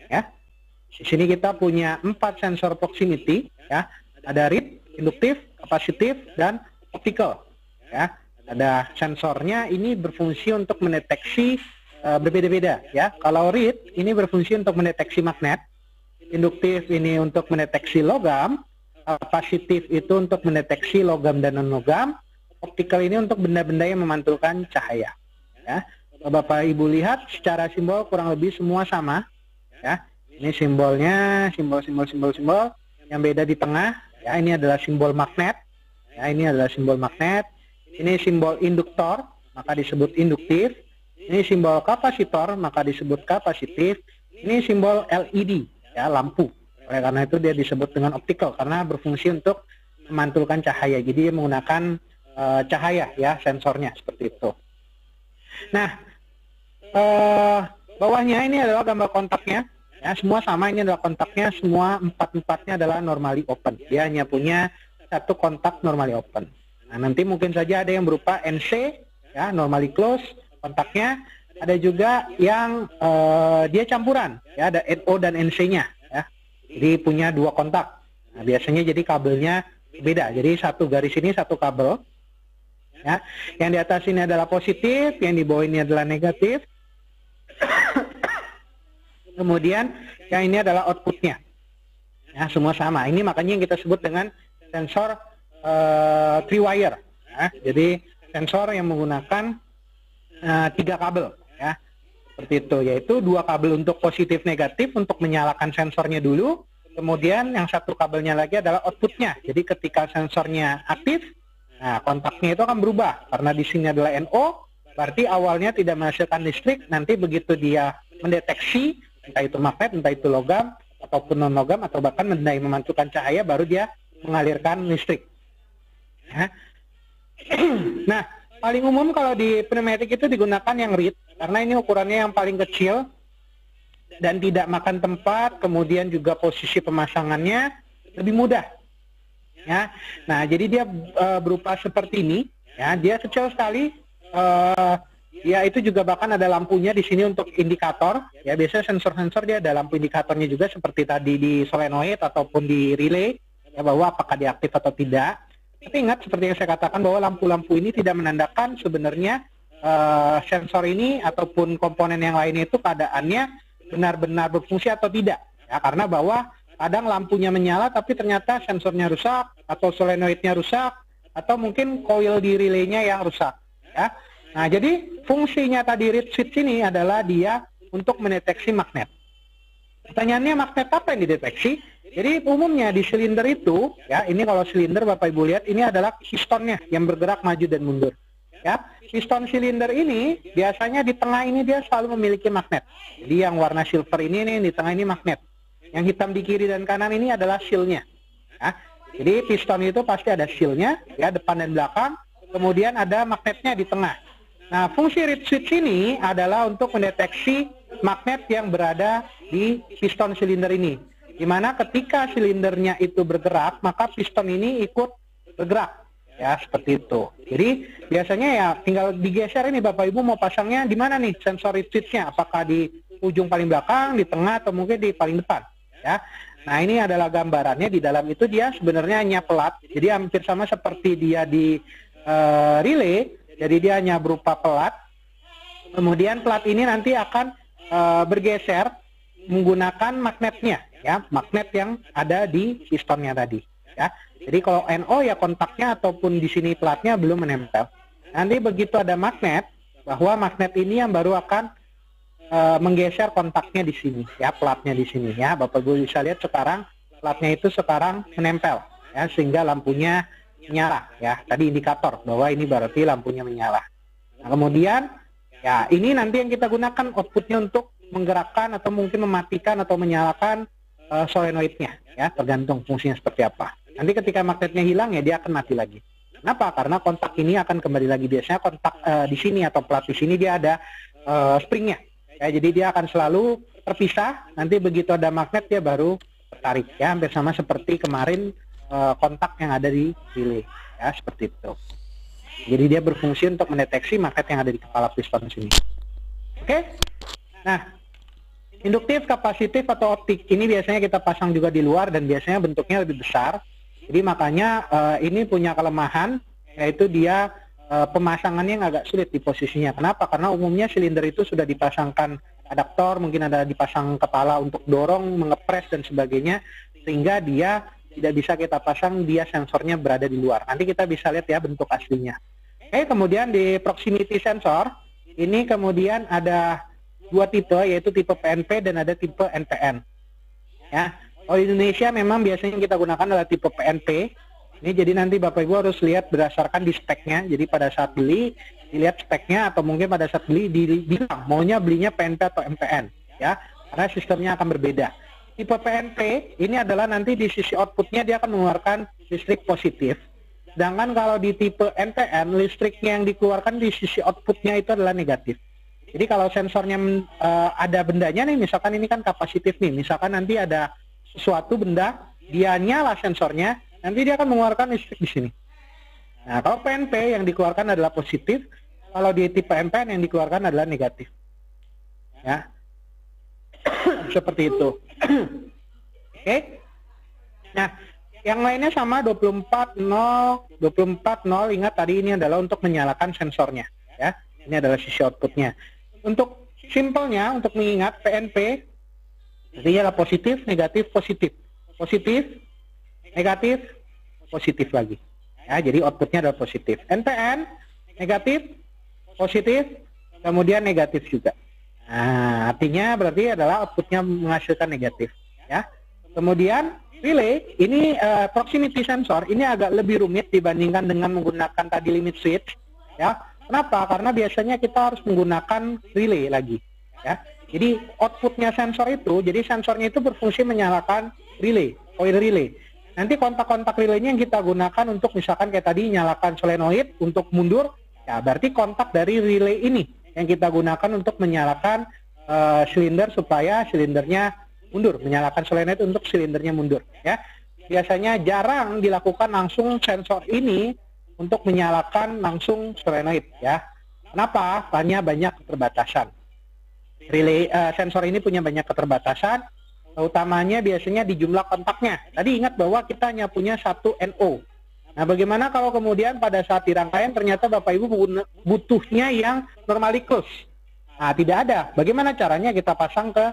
ya. Di sini kita punya 4 sensor proximity, ya. Ada read, induktif, kapasitif, dan optical, ya. Ada sensornya ini berfungsi untuk mendeteksi berbeda-beda, ya. Kalau read ini berfungsi untuk mendeteksi magnet, induktif ini untuk mendeteksi logam, kapasitif itu untuk mendeteksi logam dan non-logam, optical ini untuk benda-benda yang memantulkan cahaya, ya. Bapak Ibu lihat secara simbol kurang lebih semua sama, ya. Ini simbolnya, simbol. Yang beda di tengah, ya, ini adalah simbol magnet. Ya, ini adalah simbol magnet. Ini simbol induktor, maka disebut induktif. Ini simbol kapasitor, maka disebut kapasitif. Ini simbol LED, ya, lampu. Oleh karena itu dia disebut dengan optical karena berfungsi untuk memantulkan cahaya. Jadi menggunakan cahaya, ya, sensornya seperti itu. Nah, bawahnya ini adalah gambar kontaknya. Ya, semua sama, ini adalah kontaknya, semua empat-empatnya adalah normally open. Dia hanya punya satu kontak normally open. Nah, nanti mungkin saja ada yang berupa NC, ya, normally close kontaknya. Ada juga yang dia campuran, ya, ada NO dan NC-nya, ya. Jadi punya 2 kontak. Nah, biasanya jadi kabelnya beda. Jadi satu garis ini satu kabel. Ya, yang di atas ini adalah positif, yang di bawah ini adalah negatif. Kemudian yang ini adalah outputnya, ya, semua sama. Ini makanya yang kita sebut dengan sensor 3 wire, ya. Jadi sensor yang menggunakan 3 kabel, ya, seperti itu, yaitu 2 kabel untuk positif negatif untuk menyalakan sensornya dulu. Kemudian yang satu kabelnya lagi adalah outputnya. Jadi ketika sensornya aktif, nah, kontaknya itu akan berubah karena di sini adalah NO, berarti awalnya tidak menghasilkan listrik. Nanti begitu dia mendeteksi entah itu magnet, entah itu logam ataupun non logam atau bahkan benda yang memantulkan cahaya, baru dia mengalirkan listrik. Ya. Nah, paling umum kalau di pneumatik itu digunakan yang reed karena ini ukurannya yang paling kecil dan tidak makan tempat, kemudian juga posisi pemasangannya lebih mudah. Ya, nah jadi dia berupa seperti ini, ya, dia kecil sekali, ya itu juga bahkan ada lampunya di sini untuk indikator, ya, biasanya sensor-sensor dia ada lampu indikatornya juga seperti tadi di solenoid ataupun di relay, ya, bahwa apakah dia aktif atau tidak. Tapi ingat seperti yang saya katakan bahwa lampu-lampu ini tidak menandakan sebenarnya sensor ini ataupun komponen yang lainnya itu keadaannya benar-benar berfungsi atau tidak, ya, karena bahwa kadang lampunya menyala tapi ternyata sensornya rusak atau solenoidnya rusak atau mungkin coil di relaynya yang rusak, ya. Nah, jadi fungsinya tadi reed switch ini adalah dia untuk mendeteksi magnet. Pertanyaannya, magnet apa yang dideteksi? Jadi umumnya di silinder itu, ya, ini kalau silinder Bapak Ibu lihat ini adalah pistonnya yang bergerak maju dan mundur. Ya, piston silinder ini biasanya di tengah ini dia selalu memiliki magnet. Jadi yang warna silver ini nih di tengah ini magnet. Yang hitam di kiri dan kanan ini adalah seal-nya. Ya, jadi piston itu pasti ada seal-nya, ya, depan dan belakang. Kemudian ada magnetnya di tengah. Nah, fungsi reed switch ini adalah untuk mendeteksi magnet yang berada di piston silinder ini. Di mana ketika silindernya itu bergerak, maka piston ini ikut bergerak. Ya, seperti itu. Jadi biasanya ya tinggal digeser ini Bapak Ibu mau pasangnya di mana nih sensor reed switch-nya? Apakah di ujung paling belakang, di tengah, atau mungkin di paling depan? Ya. Nah, ini adalah gambarannya. Di dalam itu dia sebenarnya hanya pelat. Jadi hampir sama seperti dia di relay. Jadi dia hanya berupa pelat. Kemudian pelat ini nanti akan bergeser menggunakan magnetnya, ya, magnet yang ada di pistonnya tadi, ya. Jadi kalau NO ya kontaknya ataupun di sini pelatnya belum menempel. Nanti begitu ada magnet, bahwa magnet ini yang baru akan menggeser kontaknya di sini, ya, pelatnya di sini, ya. Bapak Ibu bisa lihat sekarang pelatnya itu sekarang menempel, ya, sehingga lampunya menyala, ya. Tadi indikator bahwa ini berarti lampunya menyala. Nah, kemudian ya ini nanti yang kita gunakan outputnya untuk menggerakkan atau mungkin mematikan atau menyalakan solenoidnya, ya, tergantung fungsinya seperti apa. Nanti ketika magnetnya hilang ya dia akan mati lagi. Kenapa? Karena kontak ini akan kembali lagi. Biasanya kontak di sini atau pelat di sini dia ada springnya, ya, jadi dia akan selalu terpisah. Nanti begitu ada magnet dia baru tertarik, ya, hampir sama seperti kemarin kontak yang ada di relay, ya, seperti itu. Jadi dia berfungsi untuk mendeteksi magnet yang ada di kepala piston sini. Oke? Nah, Induktif, kapasitif, atau optik. Ini biasanya kita pasang juga di luar dan biasanya bentuknya lebih besar. Jadi makanya ini punya kelemahan, yaitu dia pemasangannya yang agak sulit di posisinya. Kenapa? Karena umumnya silinder itu sudah dipasangkan adaptor, mungkin ada dipasang kepala untuk dorong, mengepres, dan sebagainya, sehingga dia tidak bisa kita pasang, dia sensornya berada di luar. Nanti kita bisa lihat ya bentuk aslinya. Oke, kemudian di proximity sensor, ini kemudian ada dua tipe, yaitu tipe PNP dan ada tipe NPN. Ya, kalau di Indonesia memang biasanya kita gunakan adalah tipe PNP. Ini jadi nanti Bapak Ibu harus lihat berdasarkan di speknya. Jadi pada saat beli, dilihat speknya, atau mungkin pada saat beli bilang maunya belinya PNP atau NPN, ya, karena sistemnya akan berbeda. Tipe PNP ini adalah nanti di sisi outputnya dia akan mengeluarkan listrik positif. Sedangkan kalau di tipe NPN, listriknya yang dikeluarkan di sisi outputnya itu adalah negatif. Jadi kalau sensornya ada bendanya nih, misalkan ini kan kapasitif nih, misalkan nanti ada sesuatu benda, dia nyala sensornya, nanti dia akan mengeluarkan listrik di sini. Nah, kalau PNP yang dikeluarkan adalah positif, kalau di tipe NPN yang dikeluarkan adalah negatif. Ya, seperti itu. Oke. Nah, yang lainnya sama 24.0, ingat tadi ini adalah untuk menyalakan sensornya. Ya, ini adalah sisi outputnya. Untuk simpelnya, untuk mengingat PNP, jadi adalah positif, negatif, positif. Positif, negatif, positif lagi. Ya, jadi outputnya adalah positif. NPN, negatif, positif, kemudian negatif juga. Nah, artinya berarti adalah outputnya menghasilkan negatif. Ya. Kemudian relay, ini proximity sensor, ini agak lebih rumit dibandingkan dengan menggunakan tadi limit switch. Ya. Kenapa? Karena biasanya kita harus menggunakan relay lagi. Ya. Jadi outputnya sensor itu, jadi sensornya itu berfungsi menyalakan relay, coil relay. Nanti kontak-kontak relaynya yang kita gunakan untuk misalkan kayak tadi nyalakan solenoid untuk mundur, ya berarti kontak dari relay ini yang kita gunakan untuk menyalakan silinder supaya silindernya mundur, menyalakan solenoid untuk silindernya mundur. Ya, biasanya jarang dilakukan langsung sensor ini untuk menyalakan langsung solenoid. Ya, kenapa? Karena banyak keterbatasan. Relay sensor ini punya banyak keterbatasan. Utamanya biasanya di jumlah kontaknya. Tadi ingat bahwa kita hanya punya satu NO. Nah, bagaimana kalau kemudian pada saat di rangkaian ternyata Bapak Ibu butuhnya yang normally close? Nah, tidak ada. Bagaimana caranya kita pasang ke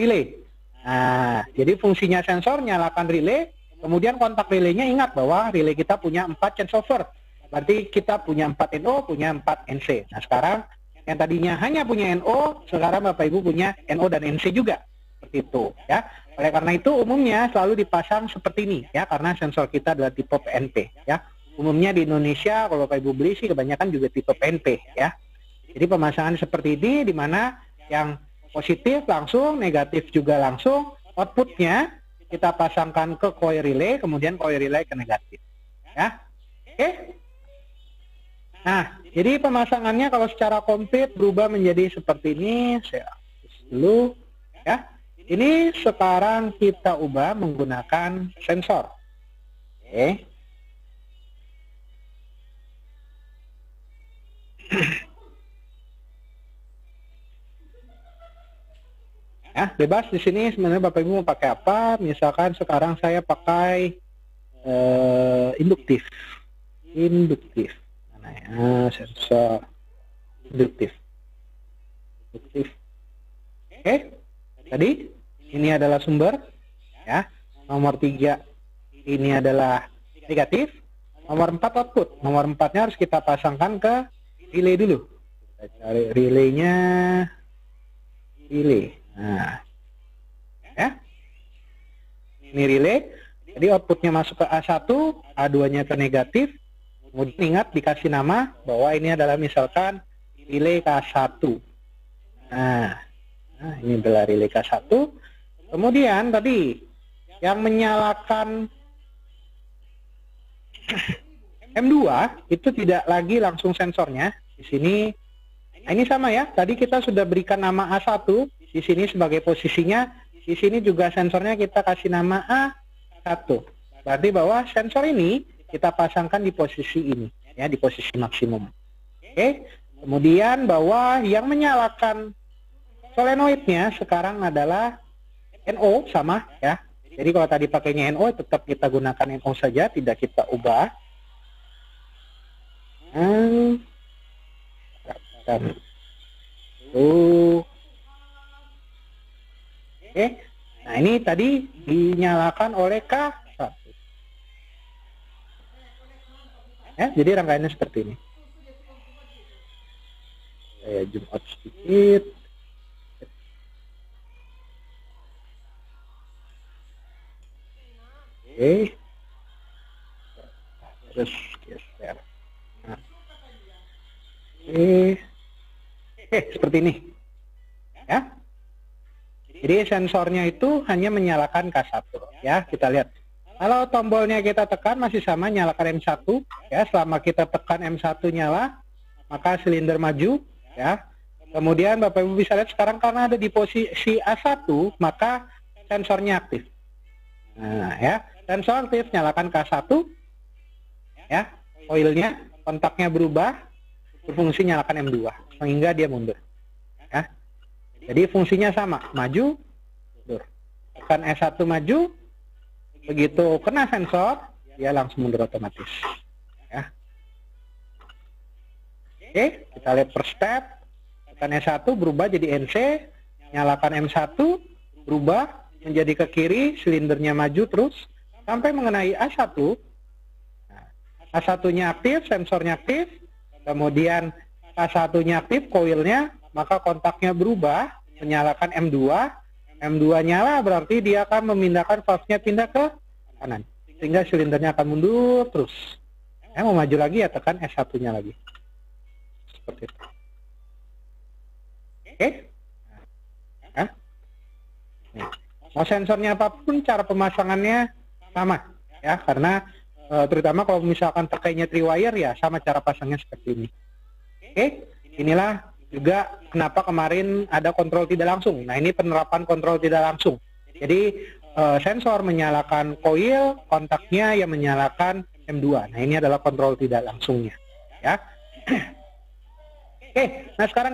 relay? Nah, jadi fungsinya sensor nyalakan relay, kemudian kontak relaynya ingat bahwa relay kita punya 4 changeover. Berarti kita punya 4 NO, punya 4 NC. Nah, sekarang yang tadinya hanya punya NO, sekarang Bapak Ibu punya NO dan NC juga. Seperti itu, ya. Oleh karena itu umumnya selalu dipasang seperti ini, ya, karena sensor kita adalah tipe PNP, ya. Umumnya di Indonesia kalau Bapak Ibu beli sih kebanyakan juga tipe PNP, ya. Jadi pemasangan seperti ini di mana yang positif langsung, negatif juga langsung, outputnya kita pasangkan ke coil relay, kemudian coil relay ke negatif, ya. Oke. Nah, jadi pemasangannya kalau secara komplit berubah menjadi seperti ini. Saya hapus dulu, ya. Ini sekarang kita ubah menggunakan sensor. Oke. Ya, bebas di sini sebenarnya Bapak Ibu mau pakai apa? Misalkan sekarang saya pakai induktif. Induktif. Mana ya? Sensor induktif. Induktif. Oke. Tadi ini adalah sumber, ya. Nomor 3 ini adalah negatif. Nomor 4 output. Nomor 4-nya harus kita pasangkan ke relay dulu. Kita cari relaynya. Relay. Nah, ya. Ini relay. Jadi outputnya masuk ke A1, A2-nya ke negatif. Kemudian ingat dikasih nama bahwa ini adalah misalkan relay K1. Nah, ini adalah relay K1. Kemudian tadi yang menyalakan M2 itu tidak lagi langsung sensornya. Di sini, nah ini sama ya. Tadi kita sudah berikan nama A1 di sini sebagai posisinya. Di sini juga sensornya kita kasih nama A1. Berarti bahwa sensor ini kita pasangkan di posisi ini, ya, di posisi maksimum. Oke. Kemudian bahwa yang menyalakan Solenoidnya sekarang adalah NO sama ya. Jadi kalau tadi pakainya NO tetap kita gunakan NO saja, tidak kita ubah. Oke. Nah, ini tadi dinyalakan oleh K1. Ya, jadi rangkaiannya seperti ini. Saya zoom out sedikit. Oke. Terus geser. Nah. Oke, seperti ini. Ya. Jadi sensornya itu hanya menyalakan K1. Ya, kita lihat. Kalau tombolnya kita tekan masih sama nyalakan M1. Ya, selama kita tekan M1 nyala, maka silinder maju. Ya. Kemudian Bapak Ibu bisa lihat sekarang karena ada di posisi A1, maka sensornya aktif. Nah, ya. Sensor aktif, nyalakan K1, ya, koilnya, kontaknya berubah, berfungsi nyalakan M2, sehingga dia mundur. Ya. Jadi fungsinya sama, maju, mundur. Tekan S1 maju, begitu kena sensor, dia langsung mundur otomatis. Ya. Oke, kita lihat per step, tekan S1 berubah jadi NC, nyalakan M1, berubah menjadi ke kiri, silindernya maju terus, sampai mengenai A1, A1-nya aktif, sensornya aktif, kemudian A1-nya aktif, koilnya, maka kontaknya berubah, menyalakan M2, M2 nyala berarti dia akan memindahkan valve-nya pindah ke kanan, sehingga silindernya akan mundur terus. Mau maju lagi ya tekan S1-nya lagi. Seperti itu. Oke? Nah. Mau sensornya apapun, cara pemasangannya sama ya, karena terutama kalau misalkan pakainya 3-wire ya sama cara pasangnya seperti ini. Oke, inilah juga kenapa kemarin ada kontrol tidak langsung. Nah, ini penerapan kontrol tidak langsung. Jadi sensor menyalakan koil, kontaknya yang menyalakan M2. Nah, ini adalah kontrol tidak langsungnya ya. Oke, nah sekarang